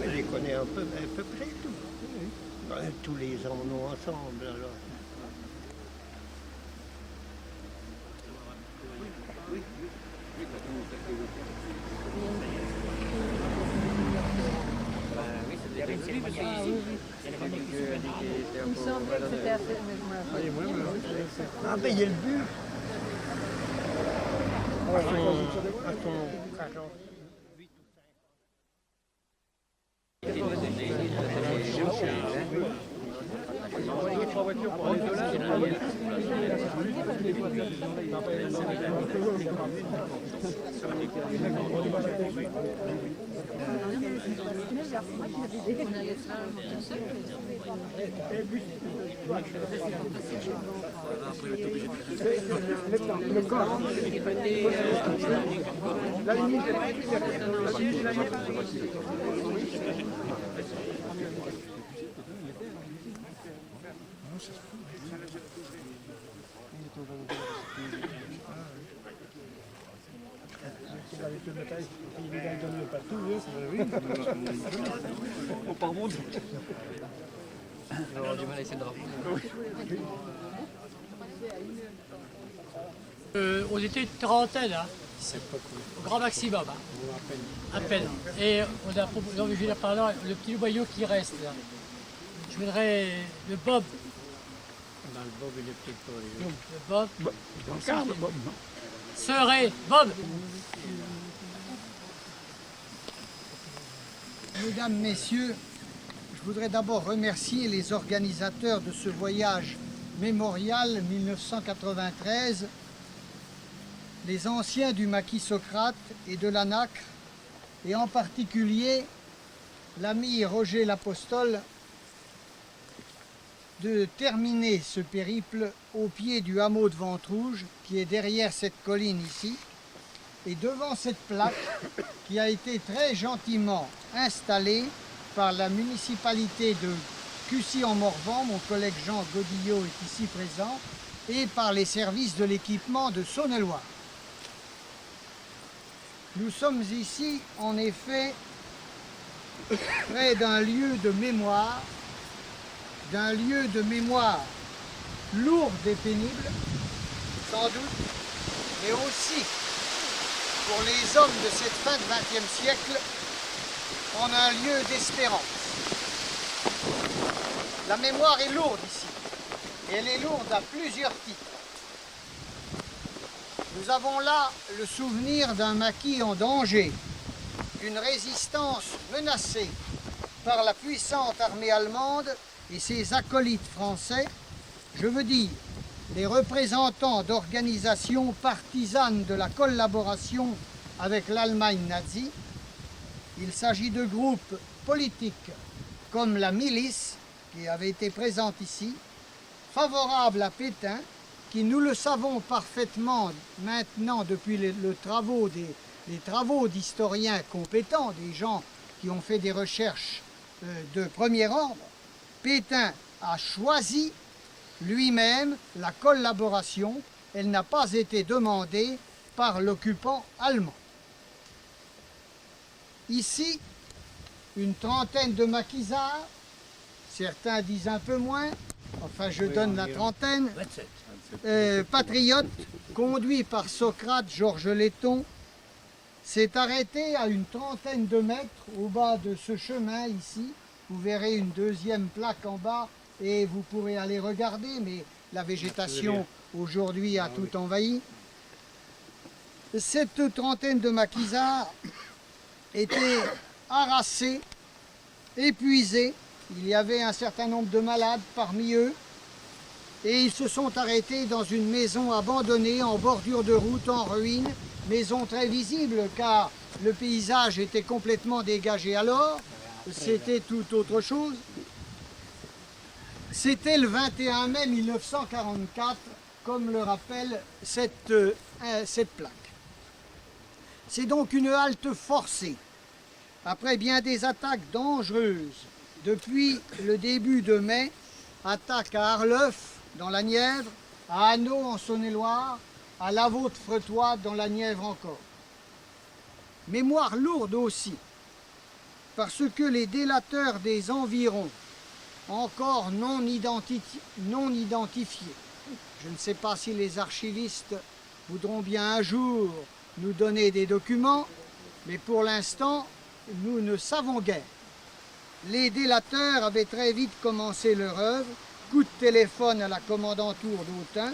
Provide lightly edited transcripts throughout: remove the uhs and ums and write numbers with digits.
Je les connais à peu près tous. Tous les emmenons ensemble alors. Il me semblait que c'était assez, mais je me rappelle. Ah ben il y a le but. À son 40. On était une trentaine, hein, au grand maximum, hein, à peine. Et on a proposé, je veux dire, par là, le petit noyau qui reste là. Je voudrais le Bob. Dans le Bob, il est peut-être pas Le Bob. le Bob. Serait Bob. Mesdames, Messieurs, je voudrais d'abord remercier les organisateurs de ce voyage mémorial 1993, les anciens du maquis Socrate et de la Nacre, et en particulier l'ami Roger Lapostole, de terminer ce périple au pied du hameau de Venterouge, qui est derrière cette colline ici, et devant cette plaque qui a été très gentiment installée par la municipalité de Cussy-en-Morvan, mon collègue Jean Godillot est ici présent, et par les services de l'équipement de Saône-et-Loire. Nous sommes ici, en effet, près d'un lieu de mémoire lourd et pénible, sans doute, mais aussi pour les hommes de cette fin de XXe siècle, en un lieu d'espérance. La mémoire est lourde ici, et elle est lourde à plusieurs titres. Nous avons là le souvenir d'un maquis en danger, d'une résistance menacée par la puissante armée allemande et ses acolytes français, je veux dire les représentants d'organisations partisanes de la collaboration avec l'Allemagne nazie. Il s'agit de groupes politiques comme la milice, qui avait été présente ici, favorables à Pétain, qui, nous le savons parfaitement maintenant depuis les travaux d'historiens compétents, des gens qui ont fait des recherches de premier ordre, Pétain a choisi lui-même la collaboration. Elle n'a pas été demandée par l'occupant allemand. Ici, une trentaine de maquisards, certains disent un peu moins, enfin je donne la trentaine, patriotes, conduits par Socrate, Georges Letton, s'est arrêté à une trentaine de mètres au bas de ce chemin ici. Vous verrez une deuxième plaque en bas et vous pourrez aller regarder, mais la végétation aujourd'hui a tout envahi. Cette trentaine de maquisards étaient harassés, épuisés. Il y avait un certain nombre de malades parmi eux et ils se sont arrêtés dans une maison abandonnée en bordure de route, en ruine, maison très visible car le paysage était complètement dégagé alors, c'était tout autre chose. C'était le 21 mai 1944, comme le rappelle cette plaque. C'est donc une halte forcée, après bien des attaques dangereuses. Depuis le début de mai, attaque à Arleuf, dans la Nièvre, à Hanau, en Saône-et-Loire, à Lavaux-de-Fretois, dans la Nièvre encore. Mémoire lourde aussi, parce que les délateurs des environs, encore non identifiés, je ne sais pas si les archivistes voudront bien un jour nous donner des documents, mais pour l'instant, nous ne savons guère. Les délateurs avaient très vite commencé leur œuvre. Coup de téléphone à la commandanture d'Autun,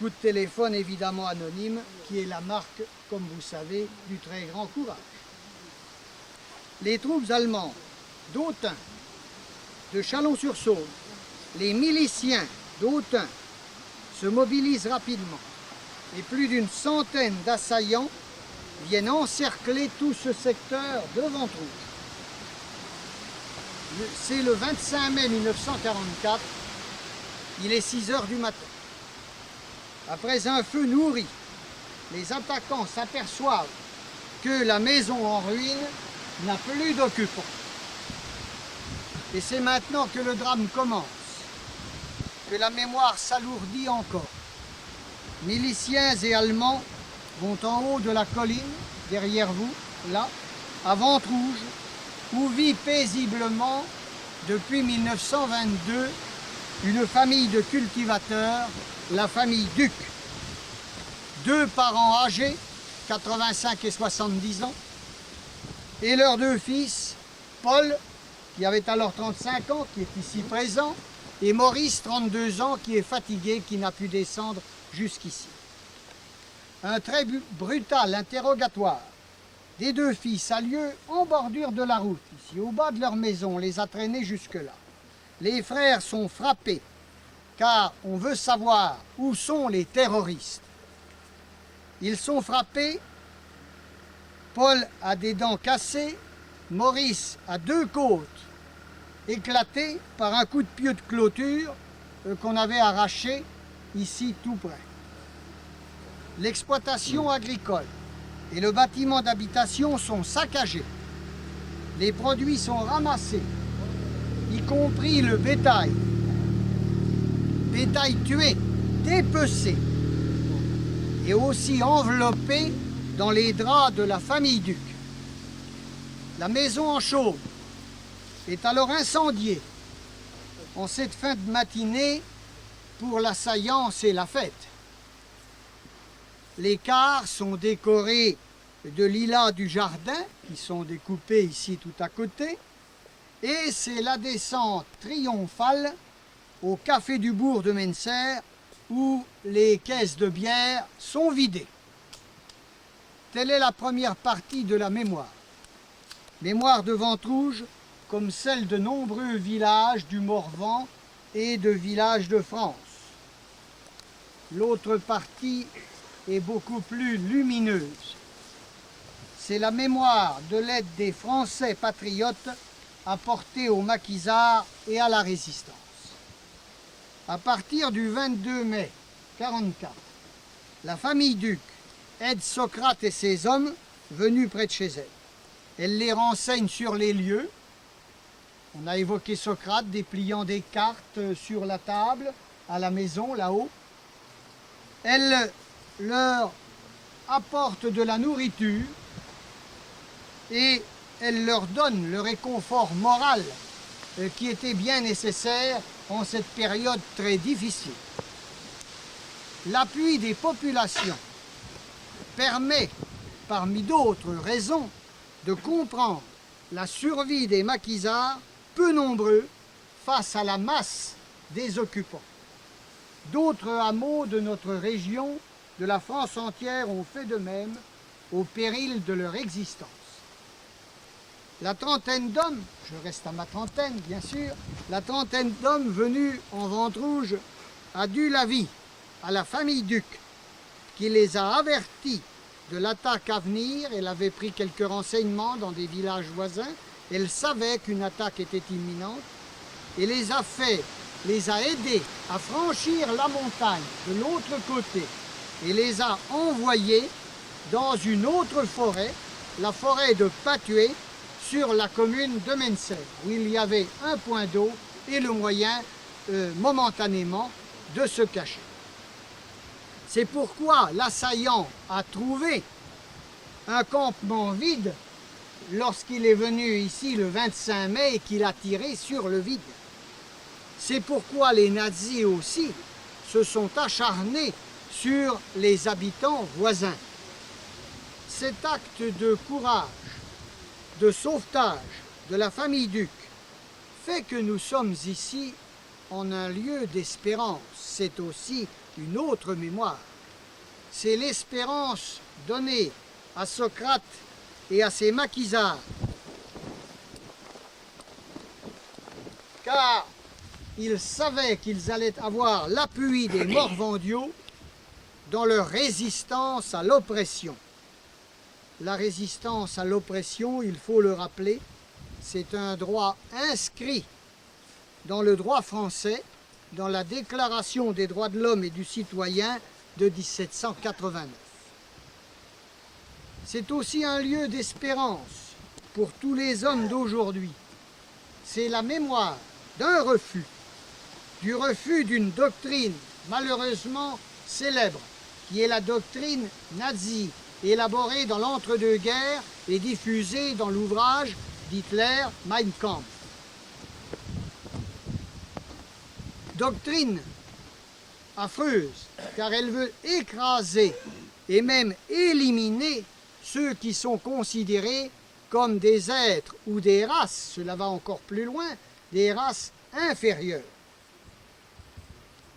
coup de téléphone évidemment anonyme, qui est la marque, comme vous savez, du très grand courage. Les troupes allemandes d'Autun, de Chalon-sur-Saône, les miliciens d'Autun se mobilisent rapidement et plus d'une centaine d'assaillants viennent encercler tout ce secteur de Ventroux. C'est le 25 mai 1944, il est 6 heures du matin. Après un feu nourri, les attaquants s'aperçoivent que la maison en ruine n'a plus d'occupants. Et c'est maintenant que le drame commence, que la mémoire s'alourdit encore. Miliciens et Allemands vont en haut de la colline, derrière vous, là, à Ventroux, où vit paisiblement, depuis 1922, une famille de cultivateurs, la famille Duc. 2 parents âgés, 85 et 70 ans, et leurs 2 fils, Paul, qui avait alors 35 ans, qui est ici présent, et Maurice, 32 ans, qui est fatigué, qui n'a pu descendre jusqu'ici. Un très brutal interrogatoire des 2 fils a lieu en bordure de la route, ici, au bas de leur maison, on les a traînés jusque-là. Les frères sont frappés, car on veut savoir où sont les terroristes. Ils sont frappés, Paul a des dents cassées, Maurice a 2 côtes éclatées par un coup de pieu de clôture qu'on avait arraché ici tout près. L'exploitation agricole et le bâtiment d'habitation sont saccagés. Les produits sont ramassés, y compris le bétail. Bétail tué, dépecé et aussi enveloppé dans les draps de la famille Duc. La maison en chaume est alors incendiée en cette fin de matinée pour l'assaillance et la fête. Les cars sont décorés de lilas du jardin, qui sont découpés ici tout à côté, et c'est la descente triomphale au Café du Bourg de Menser, où les caisses de bière sont vidées. Telle est la première partie de la mémoire. Mémoire de Ventroux, comme celle de nombreux villages du Morvan et de villages de France. L'autre partie est beaucoup plus lumineuse. C'est la mémoire de l'aide des Français patriotes apportée aux maquisards et à la résistance. À partir du 22 mai 1944, la famille Duc aide Socrate et ses hommes venus près de chez elle. Elle les renseigne sur les lieux. On a évoqué Socrate dépliant des cartes sur la table, à la maison, là-haut. Elle leur apporte de la nourriture et elle leur donne le réconfort moral qui était bien nécessaire en cette période très difficile. L'appui des populations permet, parmi d'autres raisons, de comprendre la survie des maquisards peu nombreux face à la masse des occupants. D'autres hameaux de notre région, de la France entière, ont fait de même au péril de leur existence. La trentaine d'hommes, je reste à ma trentaine bien sûr, la trentaine d'hommes venus en Ventroux a dû la vie à la famille Duc, qui les a avertis de l'attaque à venir. Elle avait pris quelques renseignements dans des villages voisins, elle savait qu'une attaque était imminente et les a fait les a aidés à franchir la montagne de l'autre côté et les a envoyés dans une autre forêt, la forêt de Patué, sur la commune de Menser, où il y avait un point d'eau et le moyen, momentanément, de se cacher. C'est pourquoi l'assaillant a trouvé un campement vide lorsqu'il est venu ici le 25 mai et qu'il a tiré sur le vide. C'est pourquoi les nazis aussi se sont acharnés sur les habitants voisins. Cet acte de courage, de sauvetage de la famille Duc fait que nous sommes ici en un lieu d'espérance. C'est aussi une autre mémoire. C'est l'espérance donnée à Socrate et à ses maquisards. Car ils savaient qu'ils allaient avoir l'appui des Morvandiaux dans leur résistance à l'oppression. La résistance à l'oppression, il faut le rappeler, c'est un droit inscrit dans le droit français, dans la Déclaration des droits de l'homme et du citoyen de 1789. C'est aussi un lieu d'espérance pour tous les hommes d'aujourd'hui. C'est la mémoire d'un refus, du refus d'une doctrine malheureusement célèbre, qui est la doctrine nazie, élaborée dans l'entre-deux-guerres et diffusée dans l'ouvrage d'Hitler, Mein Kampf. Doctrine affreuse, car elle veut écraser et même éliminer ceux qui sont considérés comme des êtres ou des races, cela va encore plus loin, des races inférieures.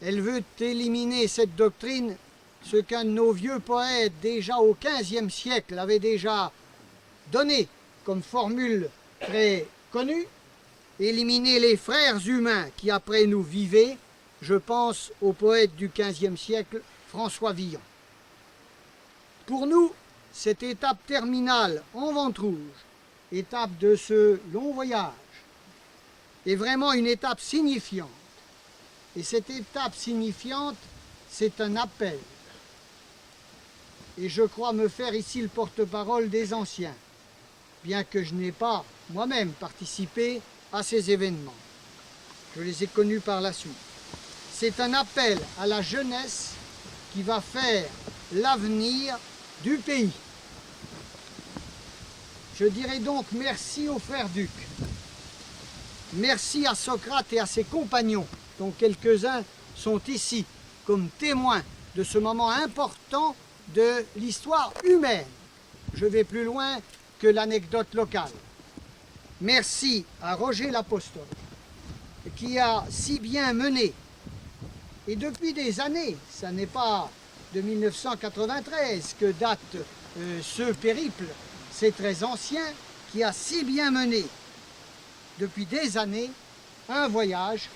Elle veut éliminer cette doctrine, ce qu'un de nos vieux poètes déjà au XVe siècle avait déjà donné comme formule très connue, éliminer les frères humains qui après nous vivaient. Je pense au poète du XVe siècle, François Villon. Pour nous, cette étape terminale en Ventre Rouge, étape de ce long voyage, est vraiment une étape signifiante. Et cette étape signifiante, c'est un appel. Et je crois me faire ici le porte-parole des anciens, bien que je n'ai pas moi-même participé à ces événements. Je les ai connus par la suite. C'est un appel à la jeunesse qui va faire l'avenir du pays. Je dirais donc merci aux frères Duc. Merci à Socrate et à ses compagnons, dont quelques-uns sont ici comme témoins de ce moment important de l'histoire humaine. Je vais plus loin que l'anecdote locale. Merci à Roger l'Apostole, qui a si bien mené, et depuis des années, ça n'est pas de 1993 que date ce périple, c'est très ancien, qui a si bien mené, depuis des années, un voyage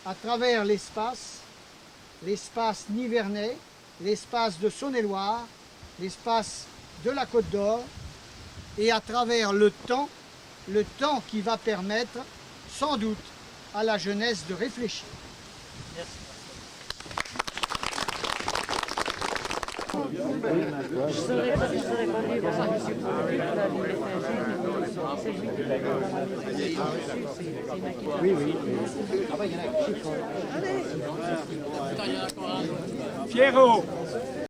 à travers l'espace nivernais, l'espace de Saône-et-Loire, l'espace de la Côte d'Or, et à travers le temps qui va permettre, sans doute, à la jeunesse de réfléchir. Merci. Je serais pas libre. Oui, oui. Attends, il y en a encore un. Pierrot.